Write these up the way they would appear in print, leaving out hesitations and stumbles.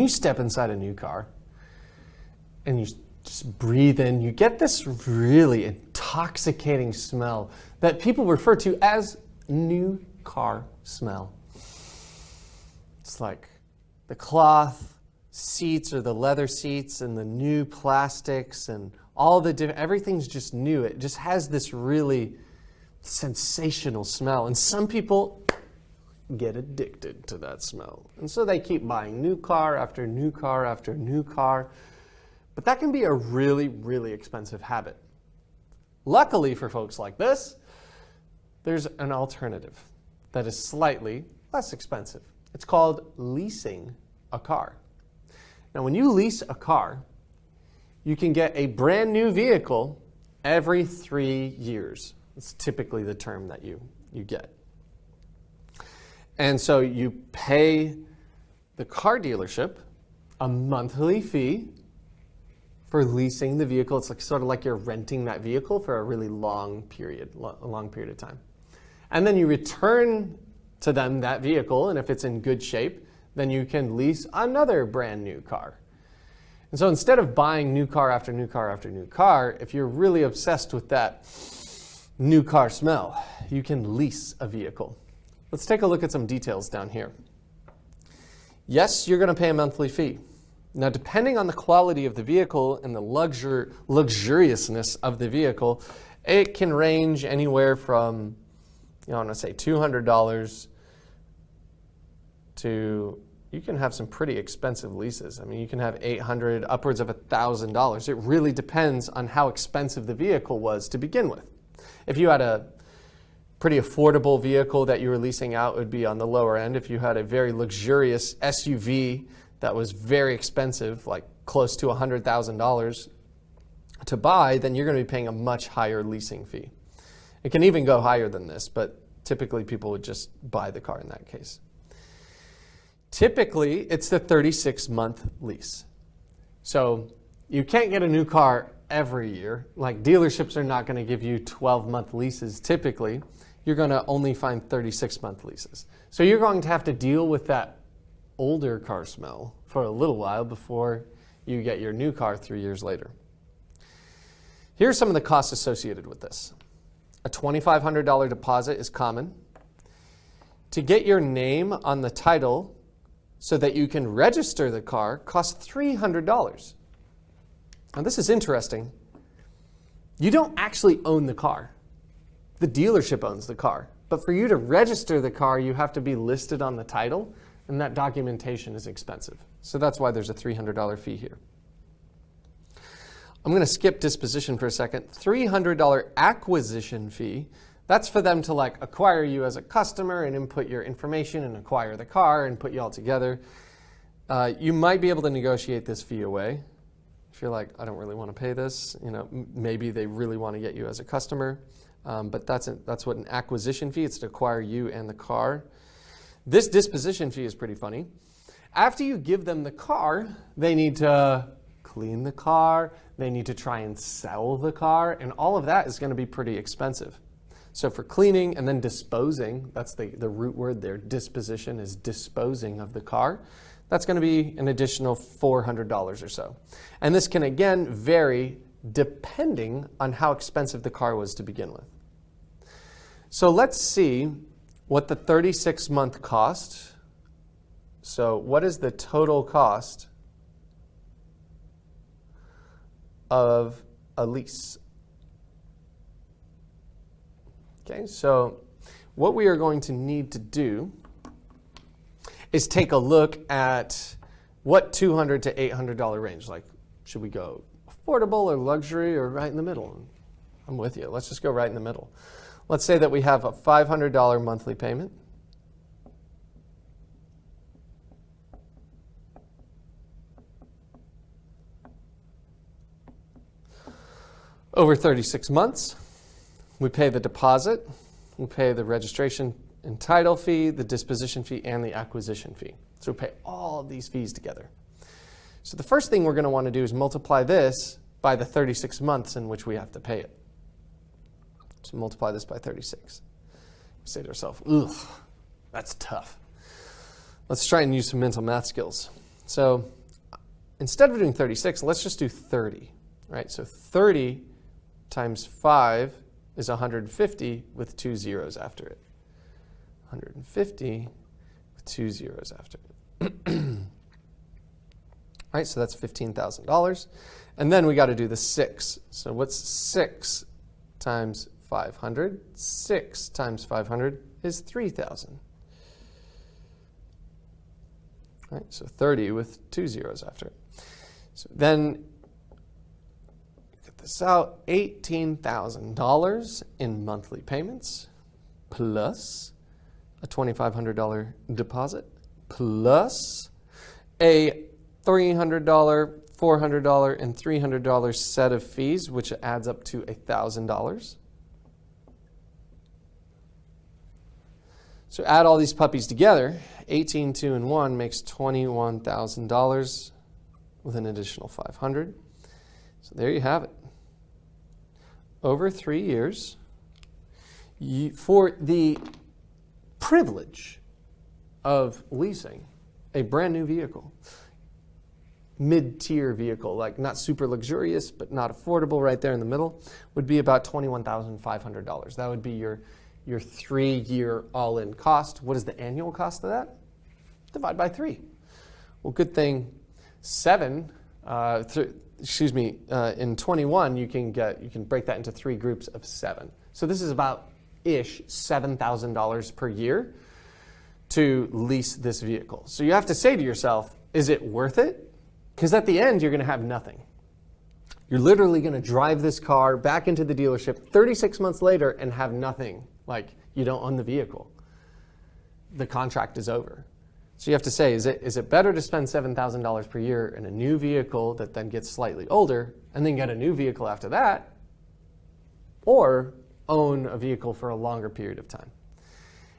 you step inside a new car and you just breathe in, you get this really intoxicating smell that people refer to as new car smell. It's like the cloth seats or the leather seats and the new plastics and all the different, everything's just new. It just has this really sensational smell. And some people get addicted to that smell. And so they keep buying new car after new car after new car. But that can be a really, really expensive habit. Luckily for folks like this, there's an alternative that is slightly less expensive. It's called leasing a car. Now, when you lease a car, you can get a brand new vehicle every 3 years. It's typically the term that you get. And so you pay the car dealership a monthly fee for leasing the vehicle. It's like sort of like you're renting that vehicle for a really long period of time. And then you return to them that vehicle, and if it's in good shape, then you can lease another brand new car. And so instead of buying new car after new car after new car, if you're really obsessed with that new car smell, you can lease a vehicle. Let's take a look at some details down here. Yes, you're going to pay a monthly fee. Now, depending on the quality of the vehicle and the luxuriousness of the vehicle, it can range anywhere from, I'm going to say $200 to, you can have some pretty expensive leases. I mean, you can have $800, upwards of $1,000. It really depends on how expensive the vehicle was to begin with. If you had a pretty affordable vehicle that you were leasing out, it would be on the lower end. If you had a very luxurious SUV that was very expensive, like close to $100,000 to buy, then you're going to be paying a much higher leasing fee. It can even go higher than this, but typically people would just buy the car in that case. Typically, it's the 36-month lease. So you can't get a new car every year. Like, dealerships are not going to give you 12-month leases typically. You're going to only find 36-month leases. So you're going to have to deal with that older car smell for a little while before you get your new car 3 years later. Here's some of the costs associated with this. A $2,500 deposit is common. To get your name on the title so that you can register the car costs $300. Now, this is interesting. You don't actually own the car. The dealership owns the car. But for you to register the car, you have to be listed on the title, and that documentation is expensive. So that's why there's a $300 fee here. I'm going to skip disposition for a second. $300 acquisition fee. That's for them to like acquire you as a customer and input your information and acquire the car and put you all together. You might be able to negotiate this fee away. If you're like, I don't really want to pay this, maybe they really want to get you as a customer. But that's what an acquisition fee, it's to acquire you and the car. This disposition fee is pretty funny. After you give them the car, they need to clean the car, they need to try and sell the car, and all of that is going to be pretty expensive. So for cleaning and then disposing, that's the root word there, disposition is disposing of the car. That's going to be an additional $400 or so. And this can again vary depending on how expensive the car was to begin with. So let's see what the 36-month cost. So what is the total cost of a lease? Okay, so what we are going to need to do is take a look at what $200 to $800 range. Like, should we go affordable or luxury or right in the middle? I'm with you. Let's just go right in the middle. Let's say that we have a $500 monthly payment. Over 36 months. We pay the deposit, we pay the registration and title fee, the disposition fee, and the acquisition fee. So we pay all of these fees together. So the first thing we're going to want to do is multiply this by the 36 months in which we have to pay it. So multiply this by 36. We say to ourselves, ugh, that's tough. Let's try and use some mental math skills. So instead of doing 36, let's just do 30, right? So 30 times 5 is 150 with 2 zeros after it. 150 with 2 zeros after it. All right, so that's $15,000. And then we got to do the 6. So what's 6 times 500? 6 times 500 is 3,000. All right, so 30 with 2 zeros after it. So then, get this out, $18,000 in monthly payments, plus a $2,500 deposit, plus a $300, $400, and $300 set of fees, which adds up to $1,000. So add all these puppies together, 18, 2, and 1 makes $21,000 with an additional $500. So there you have it. Over 3 years, for the privilege of leasing a brand new vehicle, mid-tier vehicle, like not super luxurious, but not affordable, right there in the middle, would be about $21,500. That would be your 3-year all-in cost. What is the annual cost of that? Divide by 3. Well, good thing 7, in 21 you can break that into 3 groups of 7. So this is about-ish $7,000 per year to lease this vehicle. So you have to say to yourself, is it worth it? Because at the end, you're going to have nothing. You're literally going to drive this car back into the dealership 36 months later and have nothing. Like, you don't own the vehicle. The contract is over. So you have to say, is it better to spend $7,000 per year in a new vehicle that then gets slightly older and then get a new vehicle after that, or own a vehicle for a longer period of time?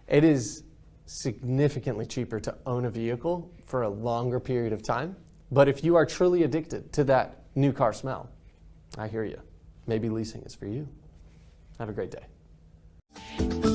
It is significantly cheaper to own a vehicle for a longer period of time. But if you are truly addicted to that new car smell, I hear you. Maybe leasing is for you. Have a great day.